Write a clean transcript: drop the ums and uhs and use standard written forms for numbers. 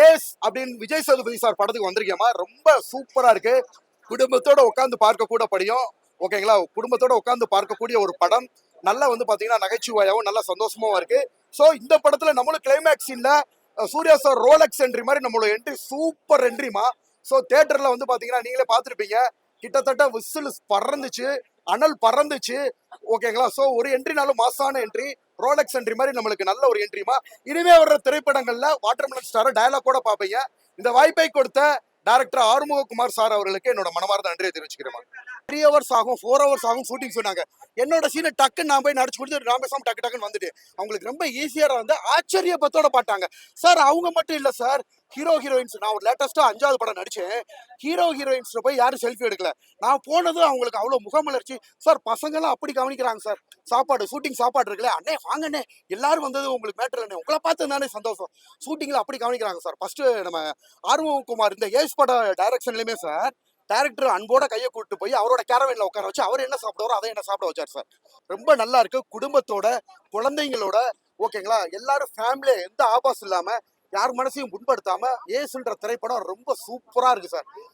Ace அப்படின்னு Vijay Sethupathi sir படத்துக்கு வந்திருக்கேமா. ரொம்ப சூப்பரா இருக்கு. குடும்பத்தோட உட்காந்து பார்க்க கூட படியும். ஓகேங்களா, குடும்பத்தோட உட்காந்து பார்க்கக்கூடிய ஒரு படம். நல்லா வந்து பாத்தீங்கன்னா நகைச்சுவையாவும் நல்லா சந்தோஷமாவும் இருக்கு. சோ இந்த படத்துல நம்மளும் கிளைமேக்ஸ் சீன்ல சூர்யா சார் ரோலக்ஸ் என்ட்ரி மாதிரி நம்மளோட என்ட்ரி சூப்பர் என்ட்ரிமா. சோ தியேட்டர்ல வந்து பாத்தீங்கன்னா நீங்களே பாத்துருப்பீங்க. கிட்டத்தட்ட விசில் பறந்துச்சு, அனல் பறந்துச்சு. ஓகேங்களா, சோ ஒரு என்ட்ரினாலும் மாசான என்ட்ரி. ரோலக்ஸ் என்ட்ரி மாதிரி நம்மளுக்கு நல்ல ஒரு என்ட்ரிமா. இனிமே வர்ற திரைப்படங்கள்ல வாட்டர்மெலன் ஸ்டார் டயலாக் கூட பாப்பீங்க. இந்த வாய்ப்பை கொடுத்த டைரக்டர் ஆறுமுககுமார் சார் அவர்களுக்கு என்னோட மனமார்ந்த நன்றியை தெரிவிச்சுக்கிறேன். 3 ஹவர்ஸ் ஆகும், 4 ஹவர்ஸ் ஆகும் ஷூட்டிங் சொன்னாங்க. என்னோட சீனை டக்குன்னு நான் போய் நடிச்சு கொடுத்து நான் பேசாம டக்கு டக்குன்னு வந்துட்டு அவங்களுக்கு ரொம்ப ஈஸியா வந்து ஆச்சரியப்பத்தோட பாட்டாங்க. சார் அவங்க மட்டும் இல்ல சார், ஹீரோ ஹீரோயின்ஸ் நான் ஒரு லேட்டஸ்டா 5வது படம் நடிச்சேன். ஹீரோ ஹீரோயின்ஸ்ல போய் யாரும் செல்ஃபி எடுக்கல. நான் போனதும் அவங்களுக்கு அவ்வளவு முகமலர்ச்சி. சார் பசங்க எல்லாம் அப்படி கவனிக்கிறாங்க சார். சாப்பாடு ஷூட்டிங் சாப்பாடு இருக்குல்ல, அண்ணே வாங்கண்ணே எல்லாரும் வந்தது உங்களுக்கு மேட்டர் அண்ணே, உங்களை பார்த்து தானே சந்தோஷம். ஷூட்டிங்ல அப்படி கவனிக்கிறாங்க சார். ஃபர்ஸ்ட் நம்ம ஆர்வகுமார் இந்த ஏஸ் பட டைரக்ஷன்லயுமே சார் டைரக்டர் அன்போட கையை கூட்டு போய் அவரோட கேரவேன்ல உட்கார வச்சு அவர் என்ன சாப்பிடுவாரோ அதை என்ன சாப்பிட வச்சார் சார். ரொம்ப நல்லா இருக்கு. குடும்பத்தோட குழந்தைங்களோட ஓகேங்களா, எல்லாரும் ஃபேமிலியா எந்த ஆபாசம் இல்லாம யார் மனசையும் புண்படுத்தாம ஏசுன்ற திரைப்படம் ரொம்ப சூப்பரா இருக்கு சார்.